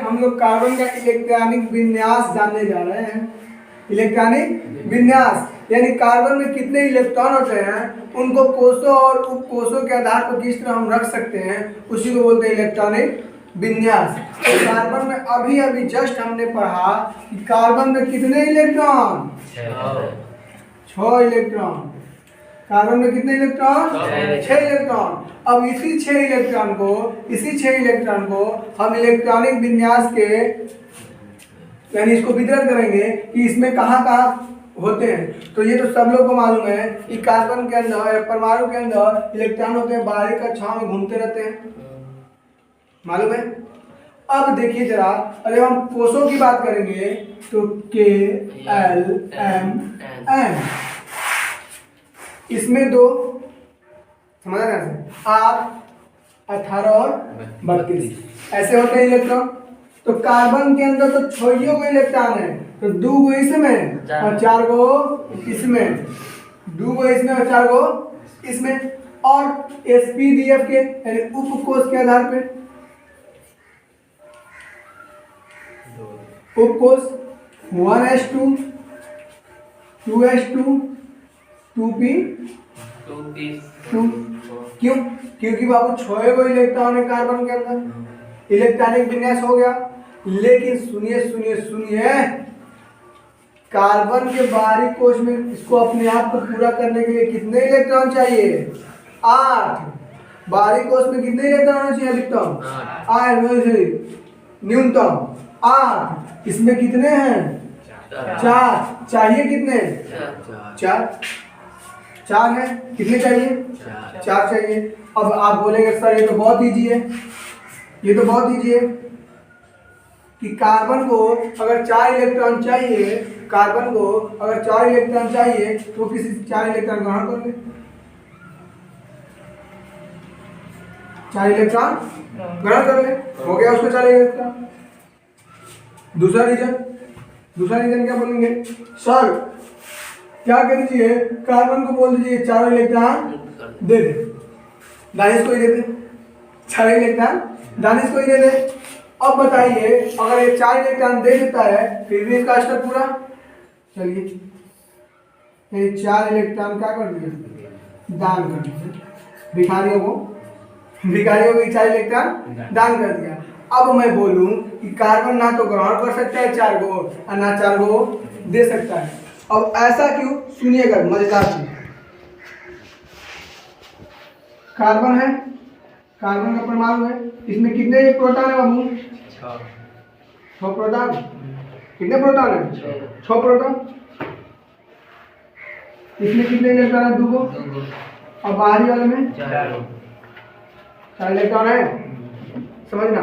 हम लोग कार्बन का इलेक्ट्रॉनिक विन्यास जानने जा रहे हैं। इलेक्ट्रॉनिक विन्यास यानी कार्बन में कितने इलेक्ट्रॉन होते हैं, उनको कोषों और उपकोषों के आधार पर किस तरह हम रख सकते हैं, उसी को बोलते हैं इलेक्ट्रॉनिक विन्यास। तो कार्बन में अभी अभी जस्ट हमने पढ़ा कि कार्बन में कितने इलेक्ट्रॉन, 6 इलेक्ट्रॉन। कार्बन में कितने इलेक्ट्रॉन, 6 इलेक्ट्रॉन। अब इसी 6 इलेक्ट्रॉन को हम इलेक्ट्रॉनिक विन्यास के यानी इसको वितरण करेंगे कि इसमें कहाँ कहाँ होते हैं। तो ये तो सब लोग को मालूम है कि कार्बन के अंदर, परमाणु के अंदर इलेक्ट्रॉन होते हैं, बाहरी कक्षाओं में घूमते रहते हैं, मालूम है। अब देखिए जरा, अगर हम कोषों की बात करेंगे तो KLMN, इसमें 2 समझ रहे हैं, 8, 18 और 32 ऐसे होते हैं इलेक्ट्रॉन। तो कार्बन के अंदर तो 6 को इलेक्ट्रॉन है, तो 2 को इसमें और 4 को इसमें, 2 को इसमें और 4 को इसमें। और sp_df के यानी उपकोष के आधार पे उपकोष 1s2 2s2 2p2। क्यों? क्योंकि बाबू 6 को इलेक्ट्रॉन है कार्बन के अंदर, इलेक्ट्रॉनिक विन्यास हो गया। लेकिन सुनिए सुनिए सुनिए, कार्बन के बाहरी कोष में इसको अपने आप को पूरा करने के लिए कितने इलेक्ट्रॉन चाहिए? 8। बाहरी कोष में कितने इलेक्ट्रॉन होने चाहिए अधिकतम? 8 न्यूनतम 8। इसमें कितने हैं? 4। चाहिए कितने? 4 है। कितने चाहिए? 4 चाहिए। अब आप बोलेंगे सर ये तो बहुत ईजी है, ये तो बहुत ईजी है कि कार्बन को अगर 4 इलेक्ट्रॉन चाहिए, कार्बन को अगर 4 इलेक्ट्रॉन चाहिए तो किसी 4 इलेक्ट्रॉन ग्रहण कर ले, 4 इलेक्ट्रॉन ग्रहण कर ले, हो गया उसको 4 इलेक्ट्रॉन। दूसरा रीजन क्या बोलेंगे? सर क्या कर दीजिए, कार्बन को बोल दीजिए 4 इलेक्ट्रॉन दे दे, दानिश को ही दे दे, 4 इलेक्ट्रॉन दानिश को ही दे दे। अब बताइए, अगर ये 4 इलेक्ट्रॉन दे देता है फिर भी इसका स्तर पूरा। चलिए ये 4 इलेक्ट्रॉन क्या कर दिया? दान कर दिया भिखारियों को 4 इलेक्ट्रॉन दान कर दिया। अब मैं बोलूं कि कार्बन ना तो ग्रहण कर सकता है 4 को और ना 4 को दे सकता है। अब ऐसा क्यों? सुनिएगा, मजेदार चीज। कार्बन है, कार्बन का परमाणु है, इसमें कितने प्रोटॉन है बाबू? 6 प्रोटॉन। कितने प्रोटॉन है? 6 प्रोटॉन। इसमें कितने इलेक्ट्रॉन है? 2 को। और बाहरी वाले में 4 इलेक्ट्रॉन है। समझना,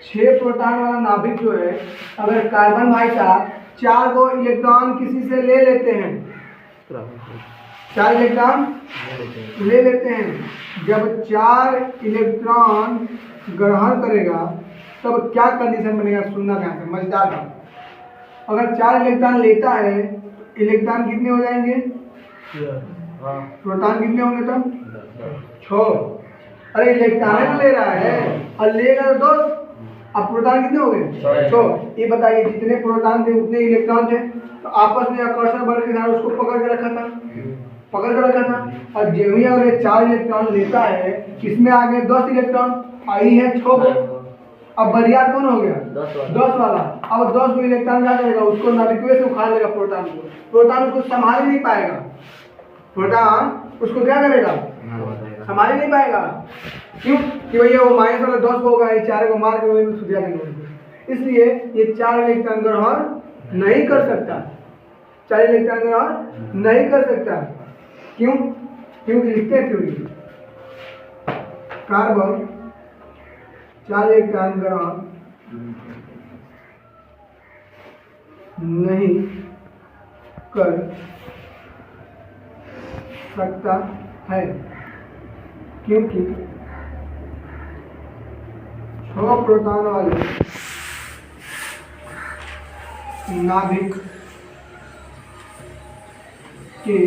6 प्रोटॉन वाला नाभिक जो है, अगर कार्बन भाई साहब 4 को इलेक्ट्रॉन किसी से ले लेते हैं, 4 इलेक्ट्रॉन ले लेते हैं, जब 4 इलेक्ट्रॉन ग्रहण करेगा तब क्या कंडीशन बनेगा? सुनना ध्यान से, मजेदार था। अगर 4 इलेक्ट्रॉन लेता है, इलेक्ट्रॉन कितने हो जाएंगे? प्रोटॉन कितने होंगे तब? 6। अरे इलेक्ट्रॉन ले रहा है और लेगा तो 2। अब प्रोटॉन कितने हो गए? 6। ये बताइए, जितने प्रोटॉन थे उतने इलेक्ट्रॉन थे, तो आपस में आकर्षण बल के साथ उसको पकड़ के रखा था। और जो ही अगर ये 4 इलेक्ट्रॉन लेता है, किसमें आ गए? 10 इलेक्ट्रॉन आई है 6 को। अब बरियार कौन हो गया? 10 वाला। अब 10 को इलेक्ट्रॉन क्या करेगा? उसको नाभिक से उखाड़ लेगा प्रोटॉन को। प्रोटॉन उसको संभाल ही नहीं पाएगा, प्रोटॉन उसको क्या करेगा? संभाल ही नहीं पाएगा। क्यों? कि भैया वो माइनस वाला 10 को होगा, ये 4 को मार के वही में सुझा देंगे। इसलिए ये 4 इलेक्ट्रॉन ग्रहण नहीं कर सकता, 4 इलेक्ट्रॉन ग्रहण नहीं कर सकता। क्यों? क्योंकि लिखते हैं थ्योरी, कार्बन 4 इलेक्ट्रॉन ग्रहण नहीं कर सकता है, क्योंकि 6 प्रोटॉन वाले नाभिक के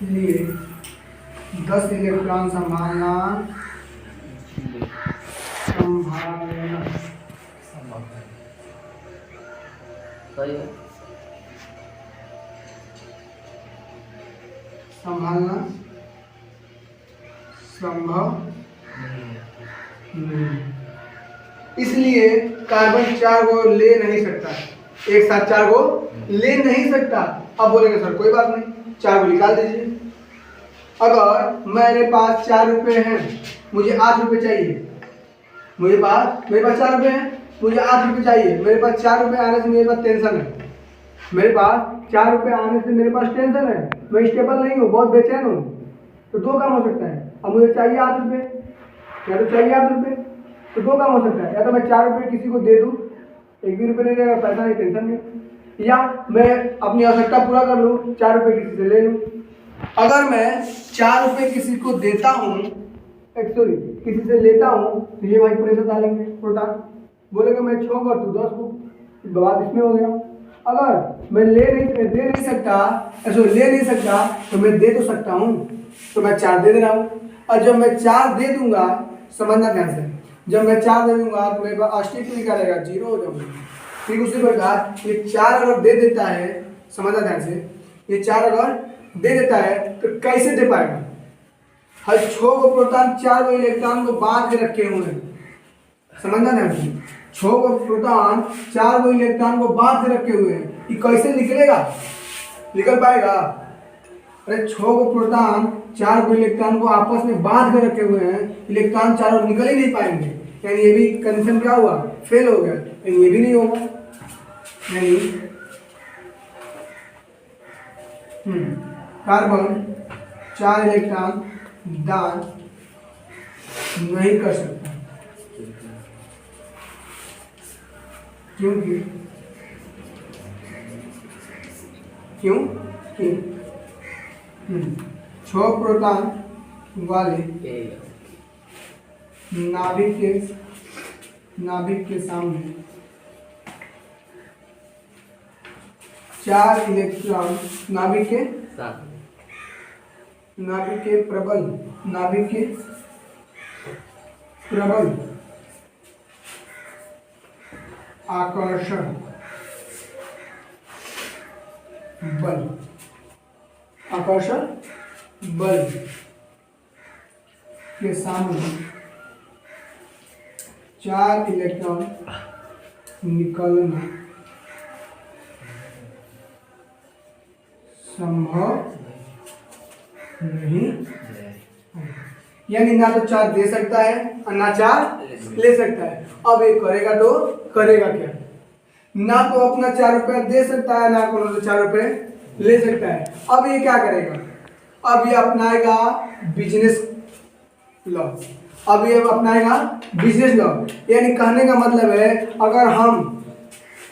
लिए 10 इलेक्ट्रॉन संभालना संभालना। सही है। संभालना संभव नहीं, इसलिए कार्बन 4 को ले नहीं सकता, एक साथ 4 को ले नहीं सकता। अब बोलेंगे सर कोई बात नहीं, 4 को निकाल दीजिए। अगर मेरे पास 4 रुपये हैं, मुझे 8 रुपये चाहिए, मेरे पास 4 रुपये हैं, मुझे 8 रुपये चाहिए। मेरे पास 4 रुपये आने से मेरे पास टेंशन है, मेरे पास 4 रुपये आने से मेरे पास टेंशन है, मैं स्टेबल नहीं हूँ, बहुत बेचैन हूँ। तो 2 काम हो सकता है। अब मुझे चाहिए 8 रुपये, या तो चाहिए 8 रुपये, तो 2 काम हो सकता है। या तो मैं 4 रुपये किसी को दे दूँ, 1 भी रुपये नहीं देगा, पैसा नहीं, टेंशन नहीं, या मैं अपनी आवश्यकता पूरा कर लूँ, 4 रुपये किसी से ले लूँ। अगर मैं 4 रुपये किसी को देता हूँ, सॉरी किसी से लेता हूँ, तो ये भाई प्रेशर डालेंगे प्रोटॉन, बोलेगा मैं 6 को तू 10 को, बात इसमें हो गया। अगर मैं दे नहीं सकता, ऐसे ले नहीं सकता, तो मैं दे तो सकता हूँ, तो मैं 4 दे रहा हूँ। और जब मैं 4 दे दूंगा, समझना ध्यान से, जब मैं 4 दे दूंगा तो मेरे पास अस्तित्व क्या रहेगा, 0 हो जाऊंगा। ठीक उसी प्रकार ये 4 अगर दे देता है, समझना ध्यान से, ये 4 अगर दे देता है तो कैसे दे पाएगा? हर 6 को प्रोटॉन 4 को इलेक्ट्रॉन को बांध के रखे हुए हैं, समझना ध्यान से, 6 को प्रोटॉन 4 को इलेक्ट्रॉन को बांध के रखे हुए हैं, ये कैसे निकलेगा, निकल पाएगा? अरे 6 को प्रोटॉन 4 को इलेक्ट्रॉन को आपस में बांध कर रखे हुए हैं, इलेक्ट्रॉन चारों निकल ही नहीं पाएंगे, यानी ये भी कंडीशन क्या हुआ, फेल हो गया, यानी ये भी नहीं होगा। यानी कार्बन 4 इलेक्ट्रॉन दान नहीं कर सकता, क्योंकि क्योंकि 6 प्रोटॉन वाले नाभिक के सामने 4 इलेक्ट्रॉन नाभिक के प्रबल आकर्षण बल के सामने 4 इलेक्ट्रॉन निकलना संभव नहीं, यानी ना तो 4 दे सकता है और ना 4 ले सकता है। अब ये करेगा तो करेगा क्या? ना तो अपना 4 रुपया दे सकता है, ना को 4 रुपये ले सकता है। अब ये क्या करेगा? अब ये अपनाएगा बिजनेस लॉ। यानी कहने का मतलब है, अगर हम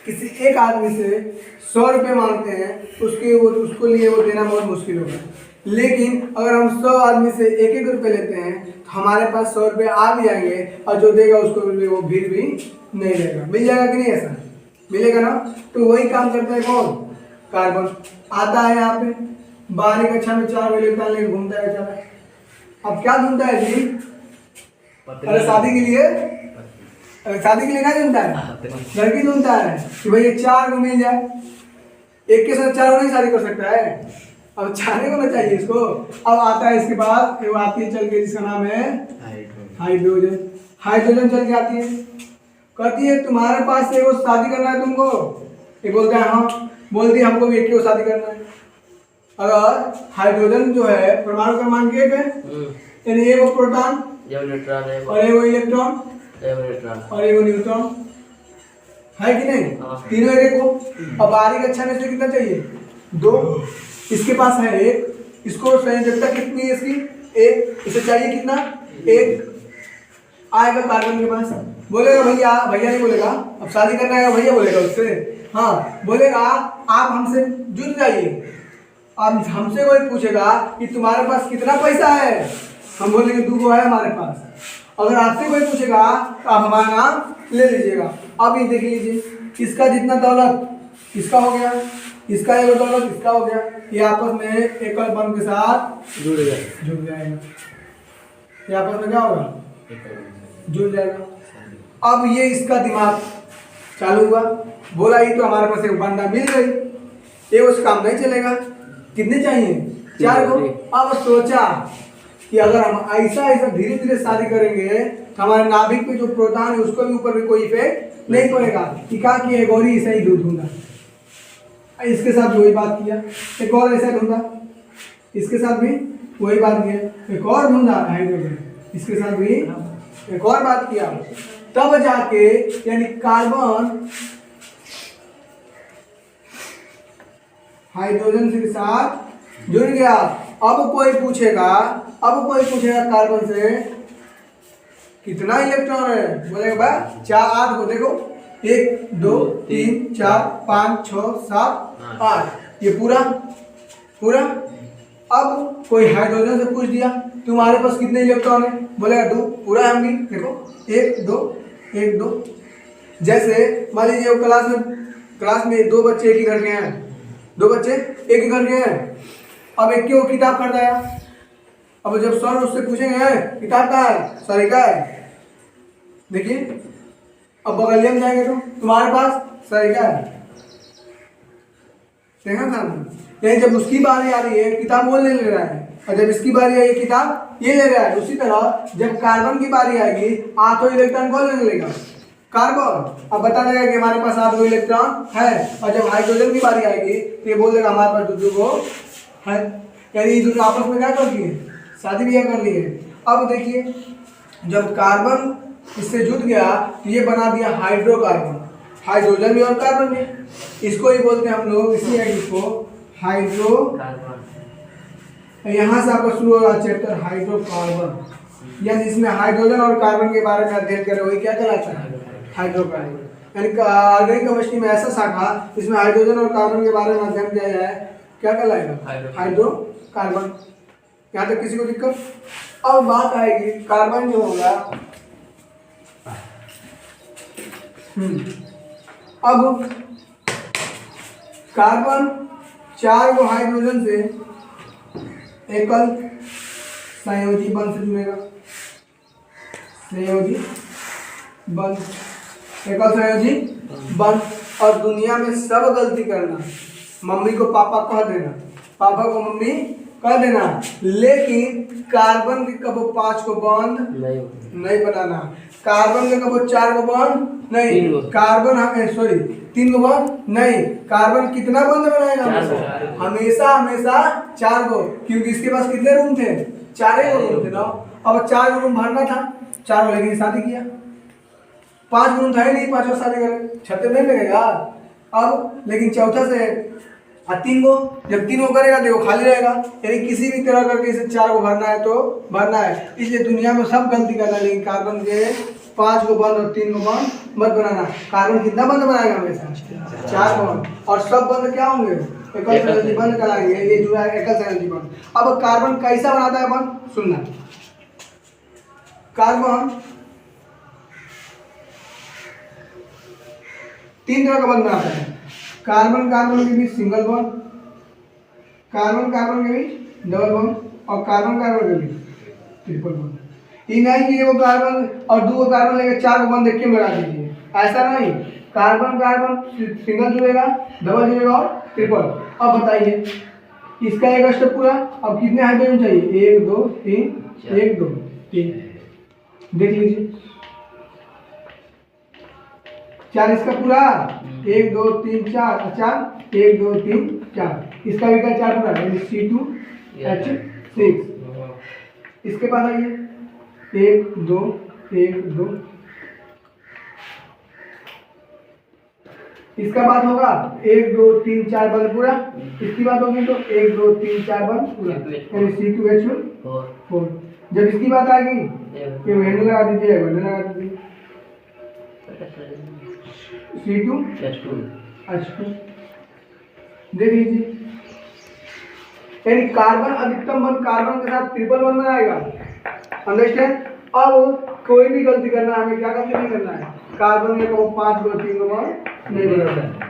किसी एक आदमी से 100 रुपये मांगते हैं, उसको लिए वो देना बहुत मुश्किल होगा। लेकिन अगर हम 100 आदमी से 1-1 रुपये लेते हैं, तो हमारे पास 100 रुपये आ भी जाएंगे, और जो देगा उसको वो भीड़ भी नहीं देगा। मिल जाएगा कि नहीं? ऐसा मिलेगा ना? तो वही काम करता है कौन? कार्बन। आता है यहाँ पे, बाहरी कक्षा में 4 इलेक्ट्रॉन लेकर घूमता है बेचारा। अब क्या ढूंढता है जी? अरे शादी के लिए क्या ढूंढता है? लड़की ढूंढता है कि भाई ये 4 को मिल जाए। एक के साथ 4 नहीं शादी कर सकता है, अब 4 को ना चाहिए इसको। अब आता है इसके पास, वो आती है चल के, जिसका नाम है हाइड्रोजन चल के आती है, कहती है तुम्हारे पास से वो शादी करना है तुमको? ये बोलता है हाँ। बोलती है हमको भी एक को शादी करना है। अगर हाइड्रोजन जो है परमाणु क्रमांक 1 है, यानी ये वो प्रोटॉन और ये वो इलेक्ट्रॉन और ये वो न्यूट्रॉन है कि नहीं? तीनों एक को। अब बाहरी कक्षा में से कितना चाहिए? 2। इसके पास है 1, इसको संयोजकता कितनी है इसकी? 1। इसे चाहिए कितना? 1। आएगा कार्बन के पास, बोलेगा भैया नहीं बोलेगा, अब शादी करना है भैया बोलेगा उससे, हाँ बोलेगा आप हमसे जुड़ जाइए। अब हमसे कोई पूछेगा कि तुम्हारे पास कितना पैसा है, हम बोलेंगे 2 है हमारे पास। अगर आपसे कोई पूछेगा तो आप हमारा नाम ले लीजिएगा। अब ये देख लीजिए, इसका जितना दौलत इसका हो गया, इसका ये दौलत इसका हो गया, ये आपस में एकल बंध के साथ जुड़ जाएगा। ये आपस में क्या होगा? जुड़ जाएगा। अब ये इसका दिमाग चालू हुआ, बोला ये तो हमारे पास एक बंदा मिल गई, ये उस काम नहीं चलेगा, कितने चाहिए 4 को। अब सोचा कि अगर हम ऐसा ऐसा धीरे धीरे शादी करेंगे तो हमारे नाभिक पे जो प्रोटॉन है उसको भी ऊपर भी कोई इफेक्ट नहीं पड़ेगा। कि कहा कि एक और ही ऐसा ही दूध ढूंढा, इसके साथ भी वही बात किया, एक और ऐसा ढूंढा, इसके साथ भी वही बात किया, एक और ढूंढा हाइड्रोजन, इसके साथ भी एक और बात किया, तब जाके यानी कार्बन हाइड्रोजन के साथ जुड़ गया। अब कोई पूछेगा कार्बन से कितना इलेक्ट्रॉन है, बोलेगा भाई 4 8 को देखो, 1 2 3 4 5 6 7 8, ये पूरा। अब कोई हाइड्रोजन से पूछ दिया तुम्हारे पास कितने इलेक्ट्रॉन है, बोलेगा 2, पूरा है। हम भी देखो 1 2 1 2। जैसे मान लीजिए क्लास में 2 बच्चे एक ही घर के हैं, 2 बच्चे एक ही घर के हैं, अब एक की किताब खरीदा है। अब जब सर उससे पूछेंगे किताब कहाँ है, सर का है, देखिए अब बगलिया में जाएंगे तो तुम्हारे पास सर का है, देखा था। लेकिन जब उसकी बारी आ रही है किताब वो ले रहा है, और जब इसकी बारी आई किताब ये ले रहा है। उसी तरह जब कार्बन की बारी आएगी 8 इलेक्ट्रॉन कौन लेने लेगा, कार्बन। अब बता देगा कि हमारे पास 8 इलेक्ट्रॉन है, और जब हाइड्रोजन की बारी आएगी तो ये बोल देगा हमारे पास 2 को है। यानी ये दोनों आपस में क्या कर लिए, शादी ब्याह कर लिए। अब देखिए जब कार्बन इससे जुड़ गया तो ये बना दिया हाइड्रोकार्बन, हाइड्रोजन भी और कार्बन भी, इसको ही बोलते हैं हम लोग, इसलिए इसको हाइड्रो। यहाँ से आपका शुरू होगा चैप्टर हाइड्रोकार्बन, यानी इसमें हाइड्रोजन और कार्बन के बारे में अध्ययन करें, वही क्या कहलाता है, हाइड्रोकार्बन। यानी ऑर्गेनिक केमिस्ट्री में ऐसा शाखा इसमें हाइड्रोजन और कार्बन के बारे में अध्ययन किया जाए, क्या कहलाएगा, हाइड्रोकार्बन। यहाँ तक किसी को दिक्कत। अब बात आएगी कार्बन जो होगा, अब कार्बन 4 को हाइड्रोजन से एकल संयोजी बंध से जुड़ेगा, संयोजी बंध, एकल संयोजी बंध। और दुनिया में सब गलती करना, मम्मी को पापा कह देना, पापा को मम्मी कह देना, लेकिन कार्बन के कबो 5 को बंद नहीं बनाना, कार्बन के कबो 4 को बंद नहीं, कार्बन 3 को बंद नहीं, कार्बन कितना बंद बनाएगा, हमेशा 4 को, क्योंकि इसके पास कितने रूम थे, 4 रूम थे ना। अब 4 रूम भरना था, 4 लेकिन शादी किया, 5 रूम था ही नहीं, 5 शादी करे, 36 नहीं लगेगा। अब लेकिन चौथा से 3 को, जब 3 को करेगा तो वो खाली रहेगा, यानी किसी भी तरह करके इसे 4 को भरना है तो भरना है। इसलिए दुनिया में सब गलती करना है, लेकिन कार्बन के 5 को बंद और 3 को बंद मत बनाना। कार्बन कितना बंद बनाएगा हमेशा, 4 को बंद, और सब बंद क्या होंगे, एकल संयोजी बंद कराएंगे, ये जो है एकल संयोजी बंद। अब कार्बन कैसा बनाता है बंद, सुनना, कार्बन 3 तरह का बंद बनाता है, कार्बन कार्बन के बीच सिंगल बॉन्ड, कार्बन कार्बन के बीच डबल बॉन्ड, और कार्बन कार्बन के बीच ट्रिपल बॉन्ड। ये नहीं कि वो कार्बन और 2 कार्बन लेकर 4 को बॉन्ड देख के लगा दीजिए, ऐसा नहीं, कार्बन कार्बन सिंगल जुड़ेगा, डबल जुड़ेगा और ट्रिपल। अब बताइए इसका एक स्टेप पूरा, अब कितने हाइड्रोजन चाहिए, 1 2 3, 1 2 3, देख लीजिए 4 इसका पूरा, 1 2 3 4, अच्छा 1 2 3 4, इसका भी क्या 4 पूरा, यानी C2H6। इसके पास आइए 1 2 1 2, इसका बात होगा 1 2 3 4 बंद पूरा, इसकी बात होगी तो 1 2 3 4 बंद पूरा, यानी C2H4। जब इसकी बात आएगी कि वैल्यू लगा दीजिए, वैल्यू लगा दीजिए C2H2, देख लीजिए, यानी कार्बन अधिकतम बंद कार्बन के साथ ट्रिपल बंद बनाएगा, अंडरस्टैंड। अब कोई भी गलती करना है, हमें क्या गलती नहीं करना है, कार्बन में 5 को 3 को नहीं बनाना है।